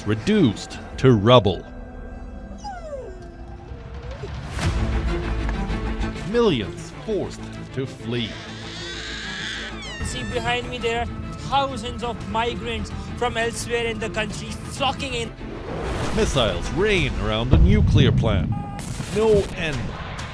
reduced to rubble. Millions forced to flee. See behind me, there are thousands of migrants from elsewhere in the country flocking in. Missiles rain around the nuclear plant. No end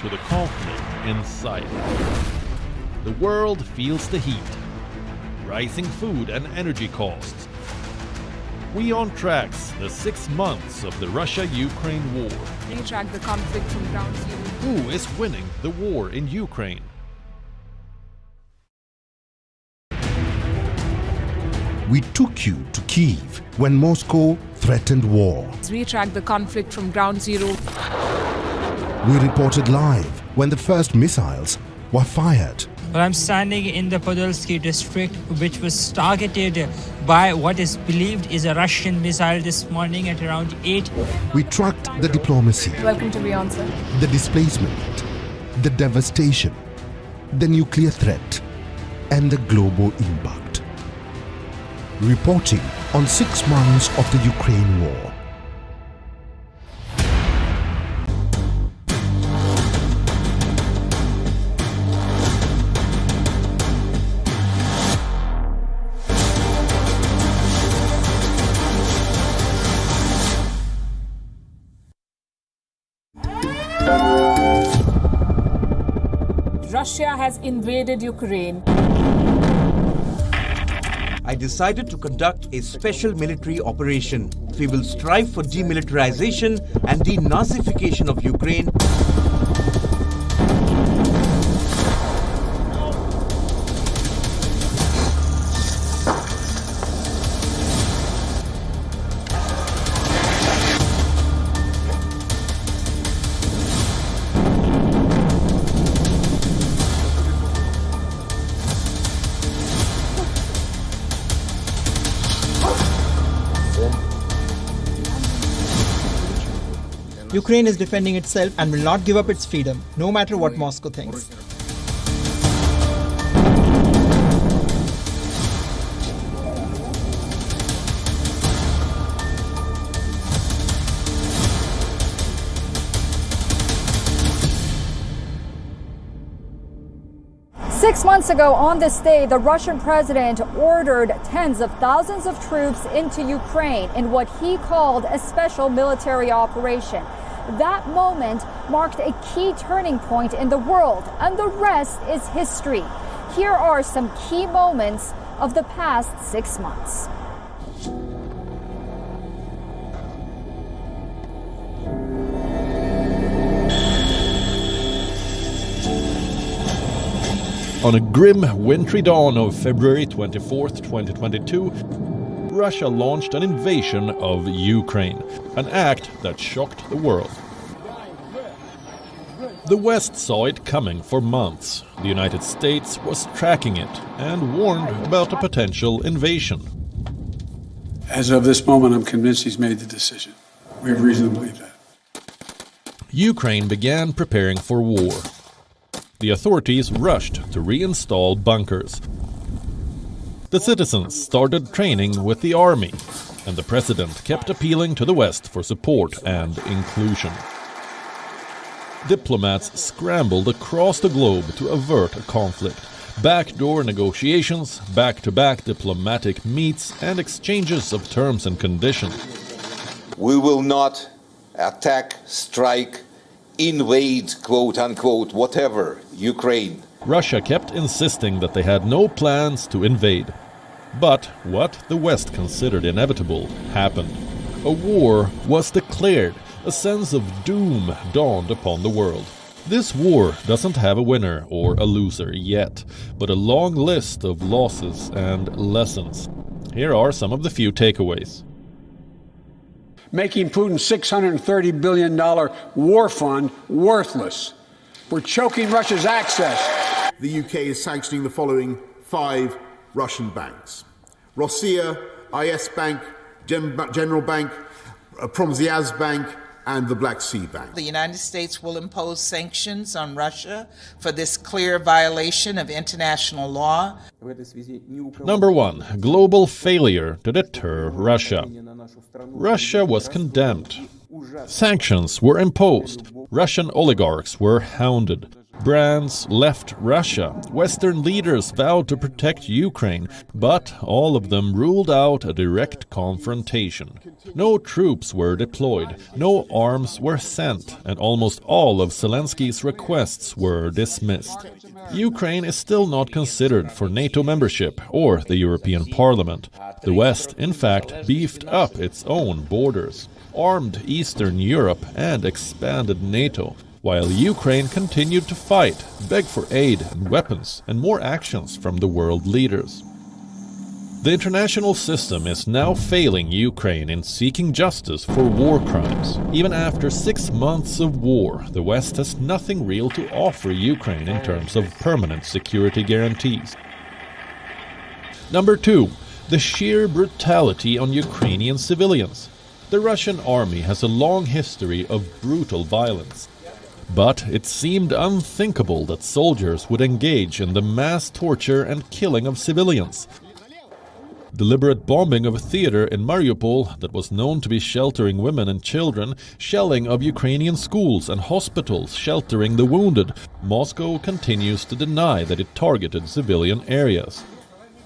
to the conflict in sight. The world feels the heat. Rising food and energy costs. WION tracks the 6 months of the Russia-Ukraine war. We track the conflict from ground zero. Who is winning the war in Ukraine? We took you to Kyiv when Moscow threatened war. We track the conflict from ground zero. We reported live when the first missiles were fired. Well, I'm standing in the Podolsky district, which was targeted by what is believed is a Russian missile this morning at around 8. We tracked the diplomacy, Welcome to WION, sir. the displacement, the devastation, the nuclear threat, and the global impact. Reporting on 6 months of the Ukraine war. Russia has invaded Ukraine. I decided to conduct a special military operation. We will strive for demilitarization and denazification of Ukraine. Ukraine is defending itself and will not give up its freedom, no matter what Moscow thinks. Six months ago on this day, the Russian president ordered tens of thousands of troops into Ukraine in what he called a special military operation. That moment marked a key turning point in the world, and the rest is history. Here are some key moments of the past 6 months. On a grim, wintry dawn of February 24th, 2022, Russia launched an invasion of Ukraine, an act that shocked the world. The West saw it coming for months. The United States was tracking it and warned about a potential invasion. As of this moment, I'm convinced he's made the decision. We have reason to believe that. Ukraine began preparing for war. The authorities rushed to reinstall bunkers. The citizens started training with the army, and the president kept appealing to the West for support and inclusion. Diplomats scrambled across the globe to avert a conflict. Backdoor negotiations, back-to-back diplomatic meets, and exchanges of terms and conditions. We will not attack, strike, invade, quote-unquote, whatever, Ukraine. Russia kept insisting that they had no plans to invade. But what the West considered inevitable happened. A war was declared. A sense of doom dawned upon the world. This war doesn't have a winner or a loser yet, but a long list of losses and lessons. Here are some of the few takeaways. Making Putin's $630 billion war fund worthless. We're choking Russia's access. The UK is sanctioning the following 5 Russian banks: Rossiya, IS Bank, General Bank, Promsvyaz Bank, and the Black Sea Bank. The United States will impose sanctions on Russia for this clear violation of international law. Number 1. Global failure to deter Russia. Russia was condemned. Sanctions were imposed. Russian oligarchs were hounded. Brands left Russia. Western leaders vowed to protect Ukraine, but all of them ruled out a direct confrontation. No troops were deployed, no arms were sent, and almost all of Zelensky's requests were dismissed. Ukraine is still not considered for NATO membership or the European Parliament. The West, in fact, beefed up its own borders, armed Eastern Europe and expanded NATO, while Ukraine continued to fight, beg for aid and weapons, and more actions from the world leaders. The international system is now failing Ukraine in seeking justice for war crimes. Even after 6 months of war, the West has nothing real to offer Ukraine in terms of permanent security guarantees. Number 2. The sheer brutality on Ukrainian civilians. The Russian army has a long history of brutal violence. But it seemed unthinkable that soldiers would engage in the mass torture and killing of civilians. Deliberate bombing of a theater in Mariupol that was known to be sheltering women and children, shelling of Ukrainian schools and hospitals sheltering the wounded. Moscow continues to deny that it targeted civilian areas.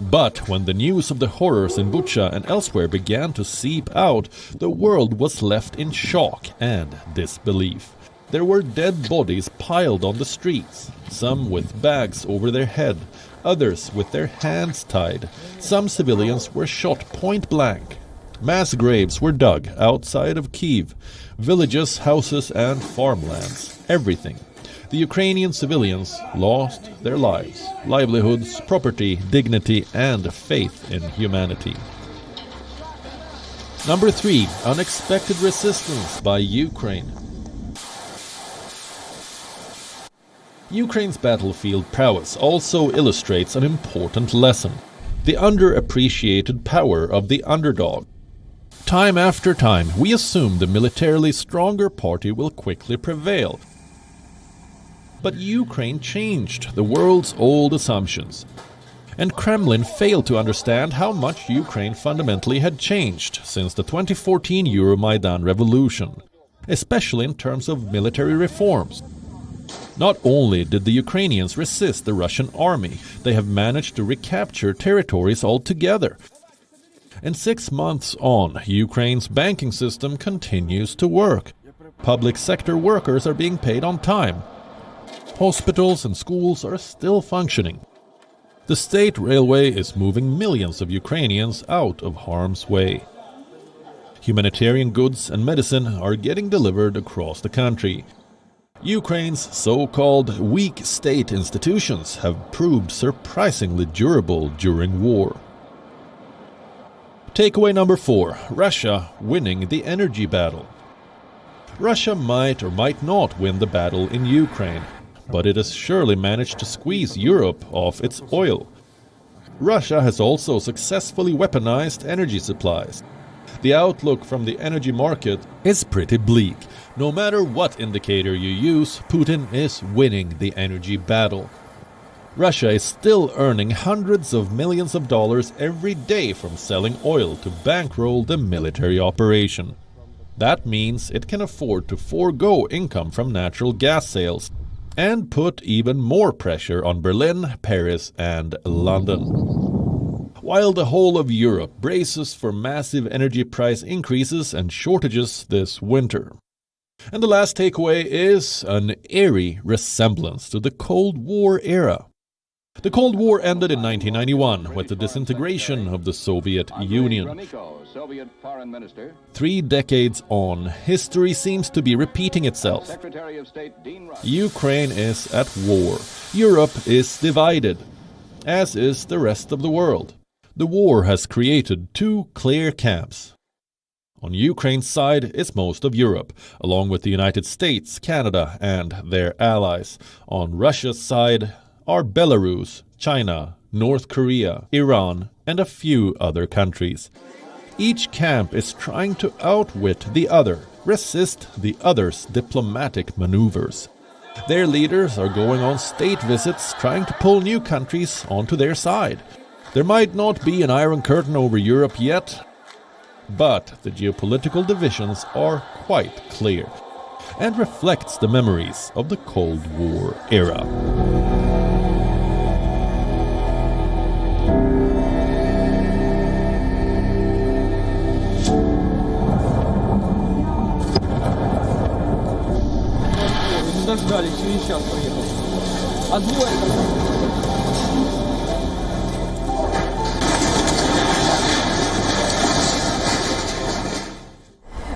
But when the news of the horrors in Bucha and elsewhere began to seep out, the world was left in shock and disbelief. There were dead bodies piled on the streets, some with bags over their head, others with their hands tied. Some civilians were shot point blank. Mass graves were dug outside of Kyiv, villages, houses and farmlands, everything. The Ukrainian civilians lost their lives, livelihoods, property, dignity and faith in humanity. Number 3. Unexpected resistance by Ukraine. Ukraine's battlefield prowess also illustrates an important lesson: the underappreciated power of the underdog. Time after time, we assume the militarily stronger party will quickly prevail. But Ukraine changed the world's old assumptions. And Kremlin failed to understand how much Ukraine fundamentally had changed since the 2014 Euromaidan revolution, especially in terms of military reforms. Not only did the Ukrainians resist the Russian army, they have managed to recapture territories altogether. And 6 months on, Ukraine's banking system continues to work. Public sector workers are being paid on time. Hospitals and schools are still functioning. The state railway is moving millions of Ukrainians out of harm's way. Humanitarian goods and medicine are getting delivered across the country. Ukraine's so-called weak state institutions have proved surprisingly durable during war. Takeaway number 4. Russia winning the energy battle. Russia might or might not win the battle in Ukraine, but it has surely managed to squeeze Europe off its oil. Russia has also successfully weaponized energy supplies. The outlook from the energy market is pretty bleak. No matter what indicator you use, Putin is winning the energy battle. Russia is still earning hundreds of millions of dollars every day from selling oil to bankroll the military operation. That means it can afford to forego income from natural gas sales and put even more pressure on Berlin, Paris and London. While the whole of Europe braces for massive energy price increases and shortages this winter. And the last takeaway is an eerie resemblance to the Cold War era. The Cold War ended in 1991 with the disintegration of the Soviet Union. 3 decades on, history seems to be repeating itself. Ukraine is at war. Europe is divided, as is the rest of the world. The war has created 2 clear camps. On Ukraine's side is most of Europe, along with the United States, Canada, and their allies. On Russia's side are Belarus, China, North Korea, Iran, and a few other countries. Each camp is trying to outwit the other, resist the others' diplomatic maneuvers. Their leaders are going on state visits trying to pull new countries onto their side. There might not be an Iron Curtain over Europe yet, but the geopolitical divisions are quite clear and reflects the memories of the Cold War era.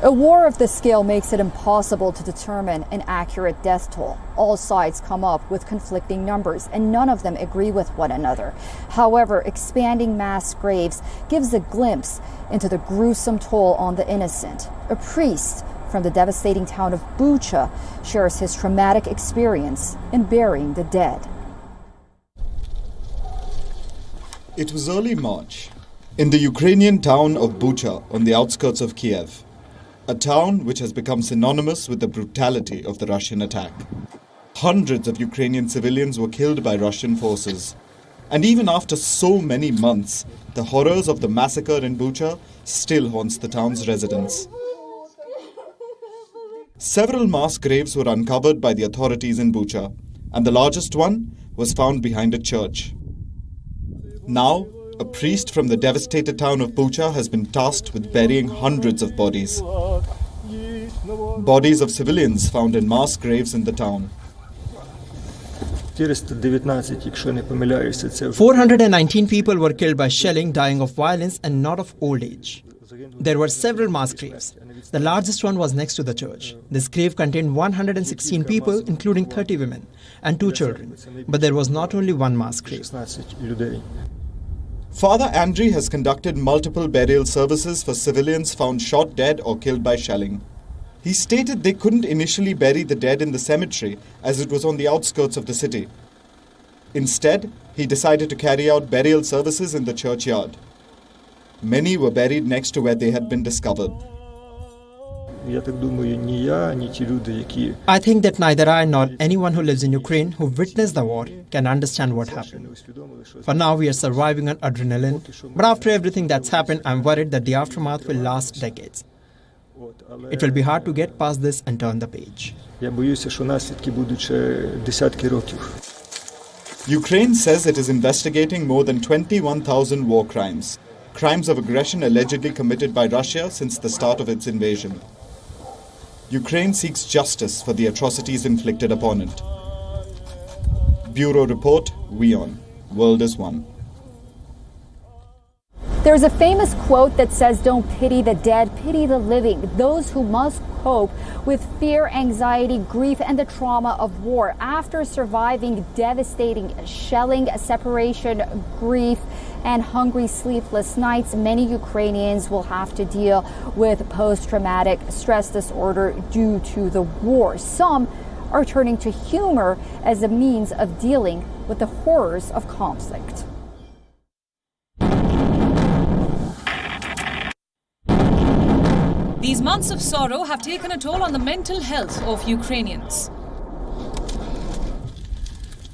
A war of this scale makes it impossible to determine an accurate death toll. All sides come up with conflicting numbers, and none of them agree with one another. However, expanding mass graves gives a glimpse into the gruesome toll on the innocent. A priest from the devastating town of Bucha shares his traumatic experience in burying the dead. It was early March in the Ukrainian town of Bucha on the outskirts of Kiev, a town which has become synonymous with the brutality of the Russian attack. Hundreds of Ukrainian civilians were killed by Russian forces. And even after so many months, the horrors of the massacre in Bucha still haunts the town's residents. Several mass graves were uncovered by the authorities in Bucha, and the largest one was found behind a church. Now, a priest from the devastated town of Bucha has been tasked with burying hundreds of bodies. Bodies of civilians found in mass graves in the town. 419 people were killed by shelling, dying of violence and not of old age. There were several mass graves. The largest one was next to the church. This grave contained 116 people, including 30 women and 2 children. But there was not only one mass grave. Father Andriy has conducted multiple burial services for civilians found shot dead or killed by shelling. He stated they couldn't initially bury the dead in the cemetery as it was on the outskirts of the city. Instead, he decided to carry out burial services in the churchyard. Many were buried next to where they had been discovered. I think that neither I nor anyone who lives in Ukraine who witnessed the war can understand what happened. For now, we are surviving on adrenaline, but after everything that's happened, I'm worried that the aftermath will last decades. It will be hard to get past this and turn the page. Ukraine says it is investigating more than 21,000 war crimes, crimes of aggression allegedly committed by Russia since the start of its invasion. Ukraine seeks justice for the atrocities inflicted upon it. Bureau Report, WION. World is One. There's a famous quote that says, "Don't pity the dead, pity the living," those who must cope with fear, anxiety, grief, and the trauma of war. After surviving devastating shelling, separation, grief, and hungry, sleepless nights, many Ukrainians will have to deal with post-traumatic stress disorder due to the war. Some are turning to humor as a means of dealing with the horrors of conflict. These months of sorrow have taken a toll on the mental health of Ukrainians.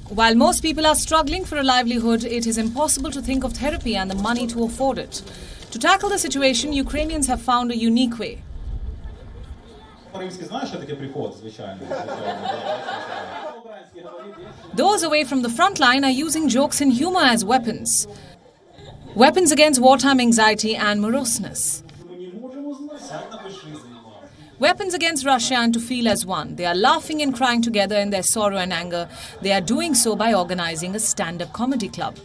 While most people are struggling for a livelihood, it is impossible to think of therapy and the money to afford it. To tackle the situation, Ukrainians have found a unique way. Those away from the front line are using jokes and humor as weapons. Weapons against wartime anxiety and moroseness. Weapons against Russia and to feel as one. They are laughing and crying together in their sorrow and anger. They are doing so by organizing a stand-up comedy club.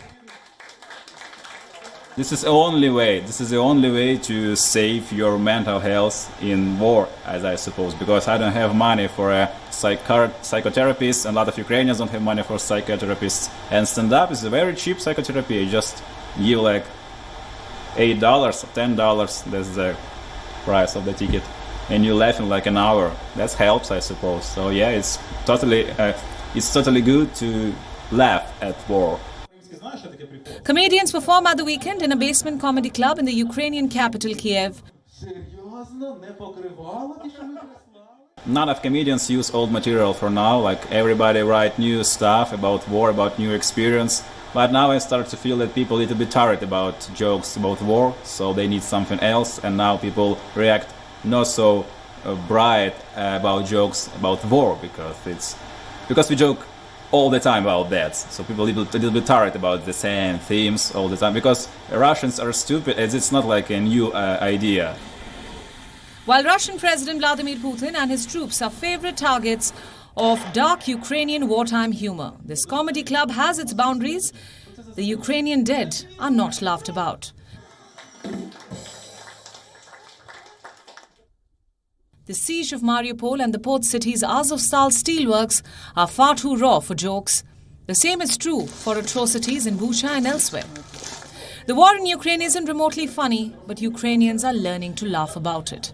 This is the only way. This is the only way to save your mental health in war, as I suppose, because I don't have money for a psychotherapist, and a lot of Ukrainians don't have money for psychotherapists. And stand-up is a very cheap psychotherapy. You just give like $8, $10. That's the price of the ticket. And you laugh in like an hour. That helps, I suppose. So yeah, it's totally good to laugh at war. Comedians perform at the weekend in a basement comedy club in the Ukrainian capital, Kiev. None of comedians use old material for now, like everybody write new stuff about war, about new experience. But now I start to feel that people a little bit tired about jokes about war, so they need something else, and now people react not so bright about jokes about war, because we joke all the time about that. So people a little bit tired about the same themes all the time, because Russians are stupid, as it's not like a new idea. While Russian President Vladimir Putin and his troops are favorite targets of dark Ukrainian wartime humor, this comedy club has its boundaries. The Ukrainian dead are not laughed about. The siege of Mariupol and the port city's Azovstal steelworks are far too raw for jokes. The same is true for atrocities in Bucha and elsewhere. The war in Ukraine isn't remotely funny, but Ukrainians are learning to laugh about it.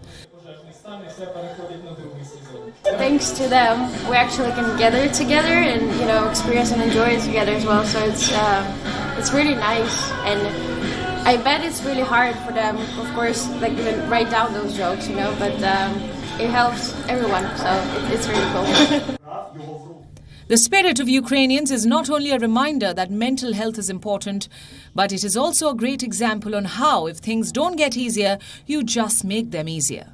Thanks to them, we actually can gather together and, experience and enjoy it together as well. So it's really nice, and I bet it's really hard for them, of course, like even write down those jokes, but it helps everyone, so it's really cool. The spirit of Ukrainians is not only a reminder that mental health is important, but it is also a great example on how, if things don't get easier, you just make them easier.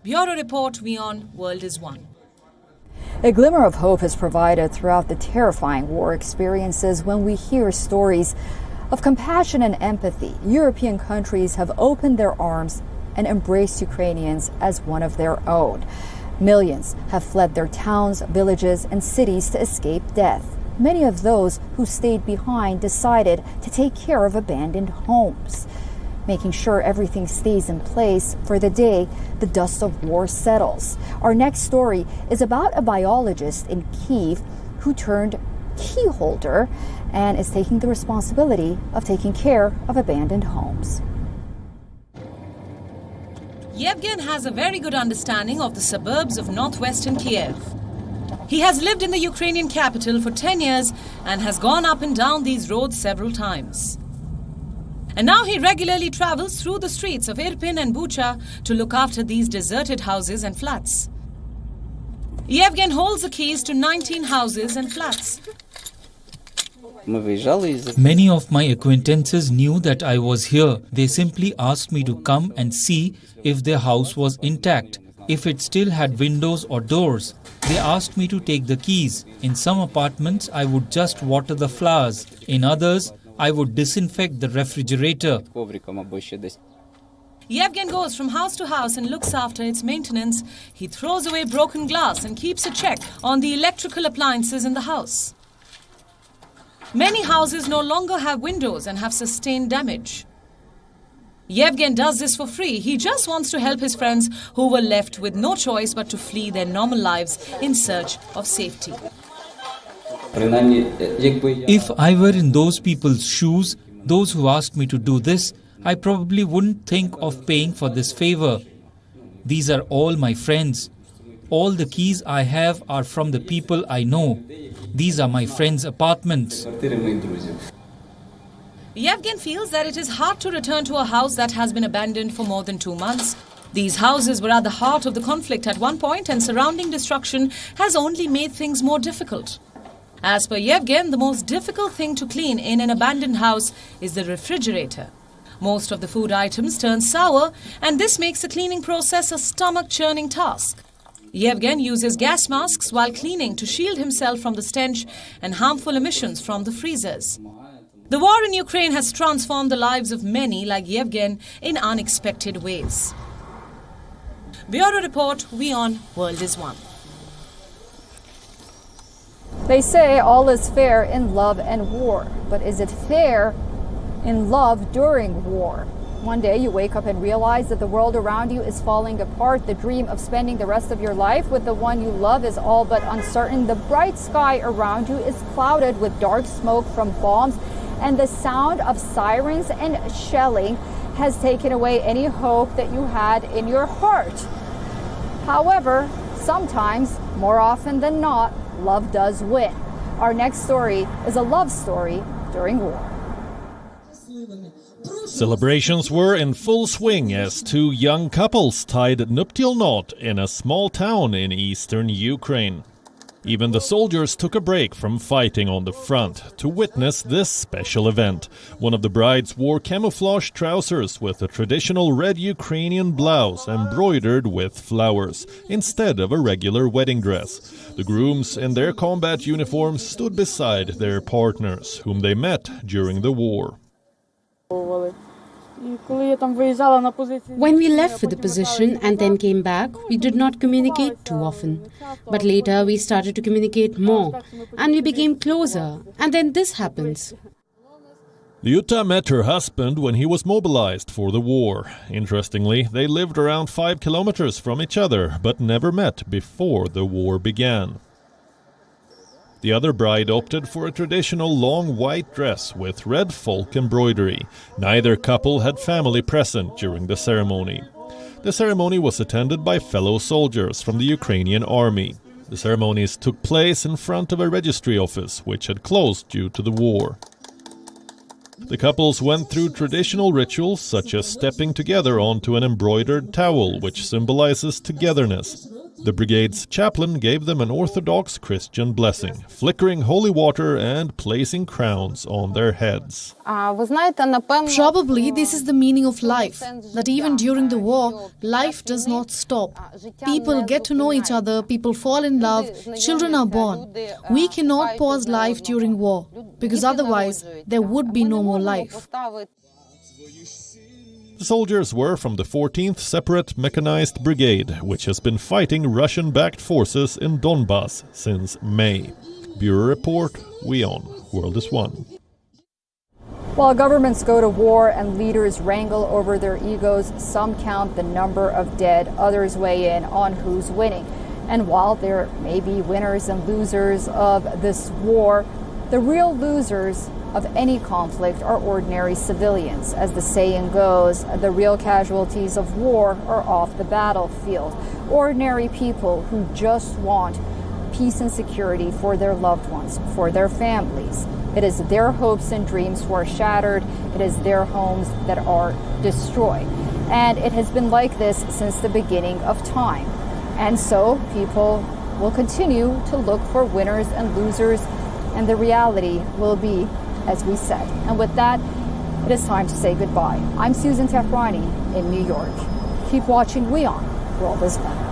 Bureau Report, WION World is One. A glimmer of hope is provided throughout the terrifying war experiences when we hear stories of compassion and empathy. European countries have opened their arms and embraced Ukrainians as one of their own. Millions have fled their towns, villages, and cities to escape death. Many of those who stayed behind decided to take care of abandoned homes, making sure everything stays in place for the day the dust of war settles. Our next story is about a biologist in Kyiv who turned key holder and is taking the responsibility of taking care of abandoned homes. Yevgen has a very good understanding of the suburbs of northwestern Kiev. He has lived in the Ukrainian capital for 10 years and has gone up and down these roads several times. And now he regularly travels through the streets of Irpin and Bucha to look after these deserted houses and flats. Yevgen holds the keys to 19 houses and flats. Many of my acquaintances knew that I was here. They simply asked me to come and see if their house was intact, if it still had windows or doors. They asked me to take the keys. In some apartments, I would just water the flowers. In others, I would disinfect the refrigerator. Yevgen goes from house to house and looks after its maintenance. He throws away broken glass and keeps a check on the electrical appliances in the house. Many houses no longer have windows and have sustained damage. Yevgen does this for free. He just wants to help his friends who were left with no choice but to flee their normal lives in search of safety. If I were in those people's shoes, those who asked me to do this, I probably wouldn't think of paying for this favor. These are all my friends. All the keys I have are from the people I know. These are my friends' apartments. Yevgen feels that it is hard to return to a house that has been abandoned for more than 2 months. These houses were at the heart of the conflict at one point, and surrounding destruction has only made things more difficult. As per Yevgen, the most difficult thing to clean in an abandoned house is the refrigerator. Most of the food items turn sour, and this makes the cleaning process a stomach-churning task. Yevgen uses gas masks while cleaning to shield himself from the stench and harmful emissions from the freezers. The war in Ukraine has transformed the lives of many like Yevgen in unexpected ways. Bureau Report, WION World is One. They say all is fair in love and war, but is it fair in love during war? One day you wake up and realize that the world around you is falling apart. The dream of spending the rest of your life with the one you love is all but uncertain. The bright sky around you is clouded with dark smoke from bombs, and the sound of sirens and shelling has taken away any hope that you had in your heart. However, sometimes, more often than not, love does win. Our next story is a love story during war. Celebrations were in full swing as two young couples tied nuptial knot in a small town in eastern Ukraine. Even the soldiers took a break from fighting on the front to witness this special event. One of the brides wore camouflage trousers with a traditional red Ukrainian blouse embroidered with flowers, instead of a regular wedding dress. The grooms in their combat uniforms stood beside their partners, whom they met during the war. When we left for the position and then came back, we did not communicate too often. But later we started to communicate more and we became closer, and then this happens. Lyuta met her husband when he was mobilized for the war. Interestingly, they lived around 5 kilometers from each other, but never met before the war began. The other bride opted for a traditional long white dress with red folk embroidery. Neither couple had family present during the ceremony. The ceremony was attended by fellow soldiers from the Ukrainian army. The ceremonies took place in front of a registry office, which had closed due to the war. The couples went through traditional rituals such as stepping together onto an embroidered towel, which symbolizes togetherness. The brigade's chaplain gave them an Orthodox Christian blessing, flickering holy water and placing crowns on their heads. Probably this is the meaning of life, that even during the war, life does not stop. People get to know each other, people fall in love, children are born. We cannot pause life during war, because otherwise there would be no more life. The soldiers were from the 14th Separate Mechanized Brigade, which has been fighting Russian-backed forces in Donbass since May. Bureau Report, WION, World is One. While governments go to war and leaders wrangle over their egos, some count the number of dead, others weigh in on who's winning. And while there may be winners and losers of this war, the real losers of any conflict are ordinary civilians. As the saying goes, the real casualties of war are off the battlefield. Ordinary people who just want peace and security for their loved ones, for their families. It is their hopes and dreams who are shattered. It is their homes that are destroyed. And it has been like this since the beginning of time. And so people will continue to look for winners and losers, and the reality will be as we said. And with that, it is time to say goodbye. I'm Susan Tehrani in New York. Keep watching WION, World is One.